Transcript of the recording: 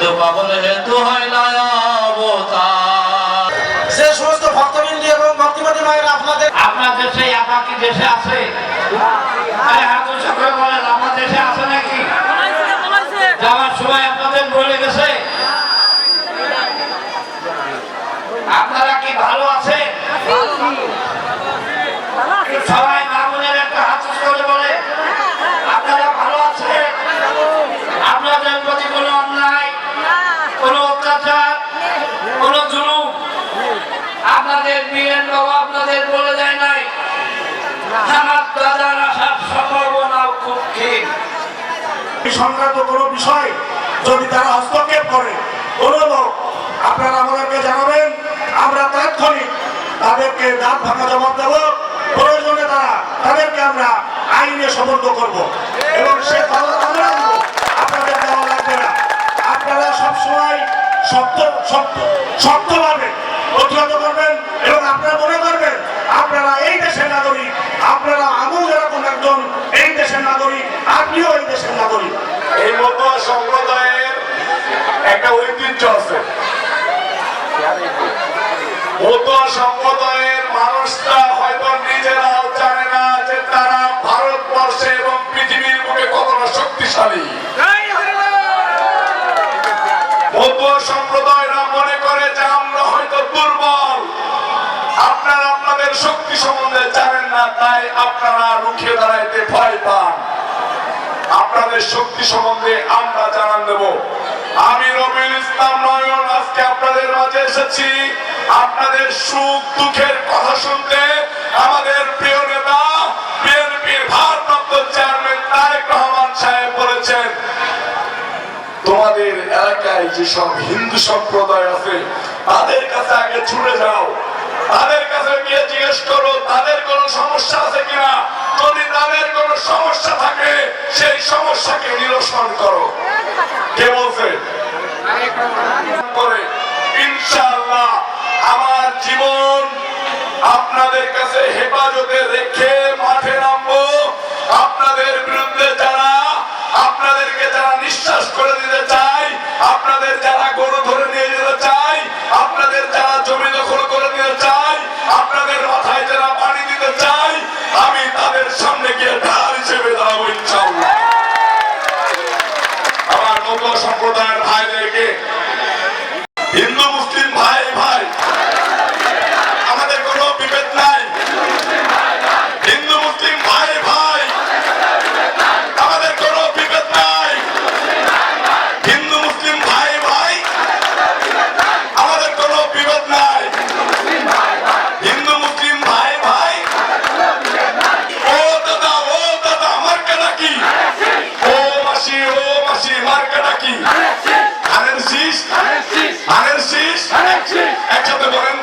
কিন্তু পাবন হেতু হয় না অবতার। যে সমস্ত ভক্তবৃন্দ এবং ভক্তিমতী মায়েরা আপনার দেশে একাকি দেশে আছে, আরে হাত উঁচু করে বলেন আমার দেশে আছে নাকি? যাওয়ার সময় আপনাদের বলে গেছে আপনারা কি ভালো আছেন? সবাই মা বোনের একটা হাত উঁচু করে বলে আপনারা ভালো আছেন? আপনাদের প্রতি কোনো অন্যায়, কোনো অত্যাচার, কোনো জুলুম আপনাদের বীরেন বাবা আপনাদের বলে দেয় নাই? আমার দাদার আসার সম্ভাবনাও খুব ক্ষীণ। সংক্রান্ত কোনো বিষয় যদি তারা হস্তক্ষেপ করে কোনো লোক, আপনারা আমাদেরকে জানাবেন, আমরা তাৎক্ষণিক তাদেরকে দাঁত ভাঙা জবাব দেব। প্রয়োজনে তাদেরকে আমরা আইনে সমর্থ করব এবং সে খবর আমরা আনবো, আপনাদের দেওয়া লাগবে না। আপনারা সবসময় শক্তভাবে প্রতিহত করবেন এবং আপনারা মনে করবেন আপনারা এই দেশের নাগরিক, আপনারা আমিও যেরকম একজন এই দেশের নাগরিক, আপনিও এই দেশের নাগরিক। এই মতো সম্প্রদায়ের একটা ঐতিহ্য আছে। মতুয়া সম্প্রদায়ের মানুষরা হয়তো নিজেরাও জানে না যে তারা ভারতবর্ষে এবং পৃথিবীর বুকে কতটা শক্তিশালী। মতুয়া সম্প্রদায়রা মনে করে যে আমরা হয়তো দুর্বল, আপনারা আপনাদের শক্তি সম্বন্ধে জানেন না, তাই আপনারা রুখে দাঁড়াইতে ভয় পান। আপনাদের শক্তি সম্বন্ধে আমরা জানান দেব। আমি রবিউল ইসলাম নয়ন আজকে আপনাদের মাঝে এসেছি আপনাদের সুখ দুঃখের কথা শুনতে। আমাদের প্রিয় নেতা বিএনপির ভারপ্রাপ্ত চেয়ারম্যান তারেক রহমান সাহেব বলেছেন, তোমাদের এলাকায় যেসব হিন্দু সম্প্রদায় আছে তাদের কাছে আগে ছুটে যাও, তাদের কাছে গিয়ে জিজ্ঞেস করো তাদের কোনো সমস্যা আছে কিনা। যদি তাদের কোনো সমস্যা থাকে সেই সমস্যাকে নিরসন করো। কে বলছে? ইনশাআল্লাহ আমার জীবন আপনাদের কাছে হেফাজতে রেখে মাঠে নামবো। আপনাদের বিরুদ্ধে আপনাদেরকে যারা নিঃশ্বাস করে দিতে চায়, আপনাদের যারা গরু ধরে নিয়ে যেতে চায়, আপনাদের যারা জমি দখল করে দিতে চায়, আপনাদের মাথায় যারা পানি দিতে চায়, আমি তাদের সামনে গিয়ে ঢাল হিসেবে দাঁড়াবো ইনশাআল্লাহ। আমার নতুন সম্প্রদায়ের ভাইদেরকে, হিন্দু মুসলিম ভাই ভাই আমাদের কোনো বিভেদ নাই। হিন্দু মুসলিম ভাই ভাই আমাদের কোনো বিভেদ নাই। হিন্দু মুসলিম ভাই ভাই আমাদের কোনো বিভেদ নাই। হিন্দু মুসলিম ভাই ভাই ও দাদা মার্কা নাকি? ও মাসি মার্কা নাকি? ধানের শীষ একসাথে বলেন।